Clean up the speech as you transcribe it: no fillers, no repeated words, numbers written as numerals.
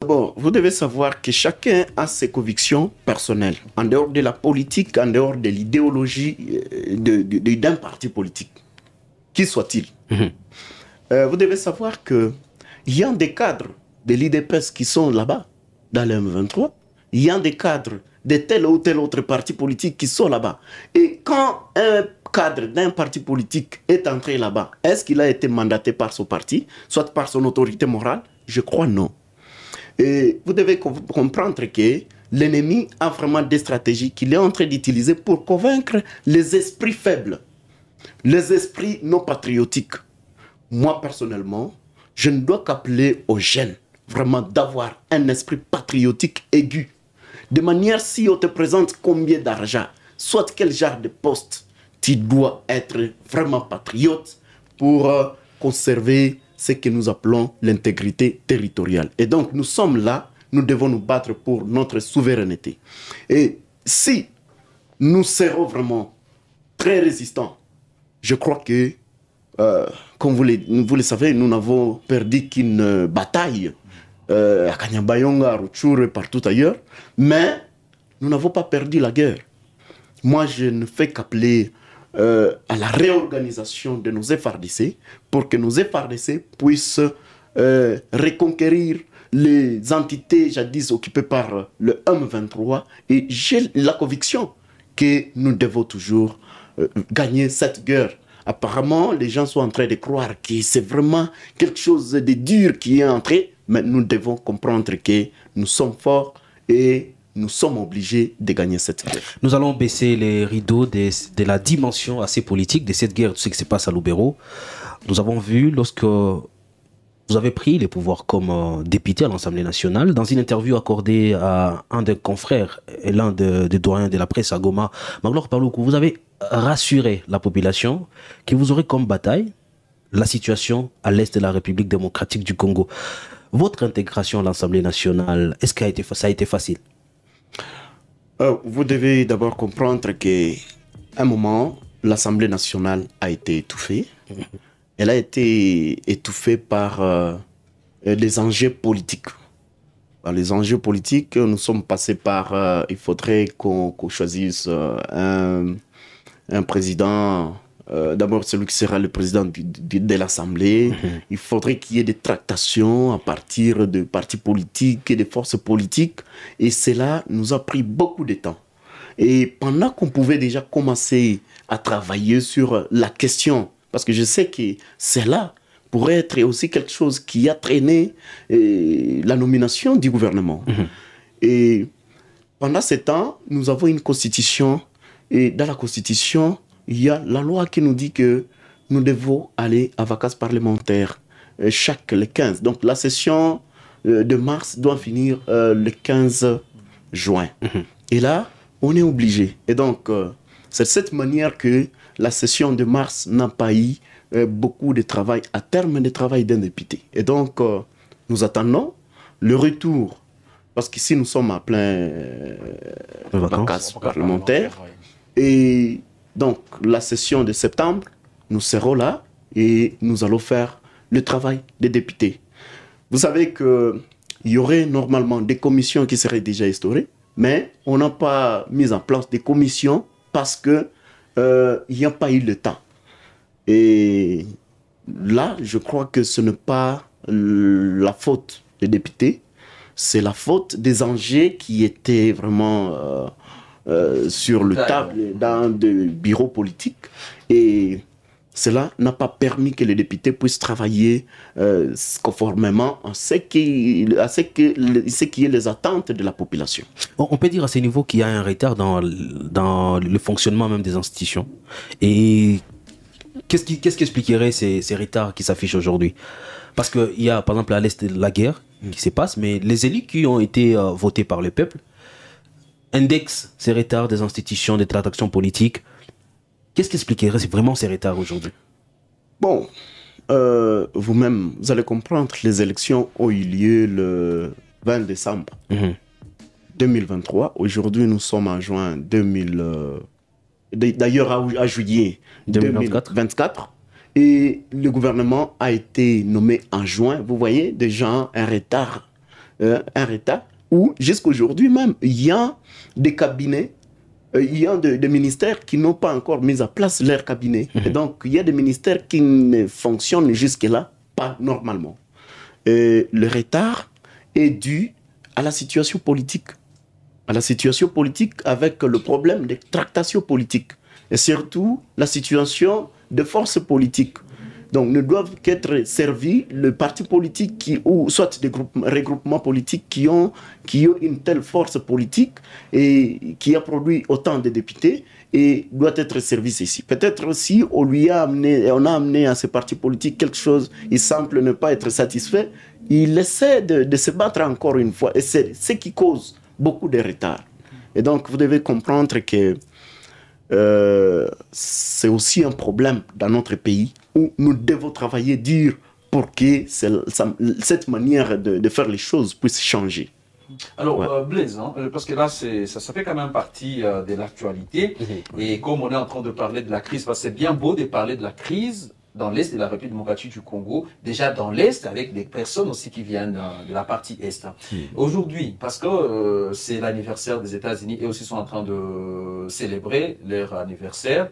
Bon, vous devez savoir que chacun a ses convictions personnelles, en dehors de la politique, en dehors de l'idéologie d'un parti politique, qui soit-il. Vous devez savoir qu'il y a des cadres de l'IDPS qui sont là-bas, dans le M23. Il y a des cadres de tel ou tel autre parti politique qui sont là-bas. Et quand un cadre d'un parti politique est entré là-bas, est-ce qu'il a été mandaté par son parti, soit par son autorité morale? Je crois non. Et vous devez comprendre que l'ennemi a vraiment des stratégies qu'il est en train d'utiliser pour convaincre les esprits faibles, les esprits non patriotiques. Moi, personnellement, je ne dois qu'appeler aux jeunes vraiment d'avoir un esprit patriotique aigu. De manière, si on te présente combien d'argent, soit quel genre de poste, tu dois être vraiment patriote pour conserver ce que nous appelons l'intégrité territoriale. Et donc, nous sommes là, nous devons nous battre pour notre souveraineté. Et si nous serons vraiment très résistants, je crois que, comme vous le savez, nous n'avons perdu qu'une bataille à Kanyabayonga, à Rutshuru et partout ailleurs, mais nous n'avons pas perdu la guerre. Moi, je ne fais qu'appeler à la réorganisation de nos FRDC pour que nos FRDC puissent reconquérir les entités jadis occupées par le M23. Et j'ai la conviction que nous devons toujours gagner cette guerre. Apparemment, les gens sont en train de croire que c'est vraiment quelque chose de dur qui est entré, mais nous devons comprendre que nous sommes forts et nous sommes obligés de gagner cette guerre. Nous allons baisser les rideaux de la dimension assez politique de cette guerre, tout ce qui se passe à Lubero. Nous avons vu lorsque vous avez pris les pouvoirs comme député à l'Assemblée nationale, dans une interview accordée à un des confrères et l'un des doyens de la presse à Goma, Magloire Paluku, vous avez rassuré la population que vous aurez comme bataille la situation à l'est de la République démocratique du Congo. Votre intégration à l'Assemblée nationale, est-ce que ça a été facile? Vous devez d'abord comprendre qu'à un moment, l'Assemblée nationale a été étouffée. Elle a été étouffée par des enjeux politiques. Par les enjeux politiques, nous sommes passés par... il faudrait qu'on choisisse un président... D'abord, celui qui sera le président de l'Assemblée. Il faudrait qu'il y ait des tractations à partir de partis politiques et de forces politiques. Et cela nous a pris beaucoup de temps. Et pendant qu'on pouvait déjà commencer à travailler sur la question, parce que je sais que cela pourrait être aussi quelque chose qui a traîné la nomination du gouvernement. Et pendant ce temps, nous avons une constitution. Et dans la constitution, il y a la loi qui nous dit que nous devons aller à vacances parlementaires chaque le 15. Donc la session de mars doit finir le 15 juin. Et là, on est obligé. Et donc, c'est de cette manière que la session de mars n'a pas eu beaucoup de travail, à terme de travail d'un député. Et donc, nous attendons le retour, parce qu'ici nous sommes à plein vacances parlementaires. Et donc, la session de septembre, nous serons là et nous allons faire le travail des députés. Vous savez qu'il y aurait normalement des commissions qui seraient déjà instaurées, mais on n'a pas mis en place des commissions parce qu'il n'y a pas eu le temps. Et là, je crois que ce n'est pas la faute des députés, c'est la faute des enjeux qui étaient vraiment... sur le table dans des bureaux politiques, et cela n'a pas permis que les députés puissent travailler conformément à ce qui est les attentes de la population. On peut dire à ce niveau qu'il y a un retard dans le fonctionnement même des institutions. Et qu'est-ce qui expliquerait ces retards qui s'affichent aujourd'hui? Parce qu'il y a par exemple à l'est la guerre qui se passe, mais les élus qui ont été votés par le peuple indexe ces retards des institutions, des transactions politiques. Qu'est-ce qui expliquerait vraiment ces retards aujourd'hui? Bon, vous-même, vous allez comprendre, les élections ont eu lieu le 20 décembre 2023. Aujourd'hui, nous sommes en juin 2000... D'ailleurs, à juillet 2024. Et le gouvernement a été nommé en juin. Vous voyez déjà un retard un retard où jusqu'aujourd'hui même, il y a des cabinets, il y a des ministères qui n'ont pas encore mis à place leur cabinet. Et donc, il y a des ministères qui ne fonctionnent jusque-là pas normalement. Le retard est dû à la situation politique. À la situation politique avec le problème des tractations politiques. Et surtout, la situation de forces politiques. Donc, ne doivent qu'être servis le parti politique ou soit des regroupements politiques qui ont une telle force politique et qui a produit autant de députés et doit être servi ici. Peut-être aussi, on a amené à ce parti politique quelque chose, il semble ne pas être satisfait, il essaie de se battre encore une fois et c'est ce qui cause beaucoup de retard. Et donc, vous devez comprendre que c'est aussi un problème dans notre pays où nous devons travailler dur pour que cette manière de faire les choses puisse changer. Alors, Blaise, hein, parce que là, ça fait quand même partie de l'actualité. Et comme on est en train de parler de la crise, parce que c'est bien beau de parler de la crise dans l'Est de la République démocratique du Congo, déjà dans l'Est, avec des personnes aussi qui viennent de la partie Est. Aujourd'hui, parce que c'est l'anniversaire des États-Unis et aussi sont en train de célébrer leur anniversaire,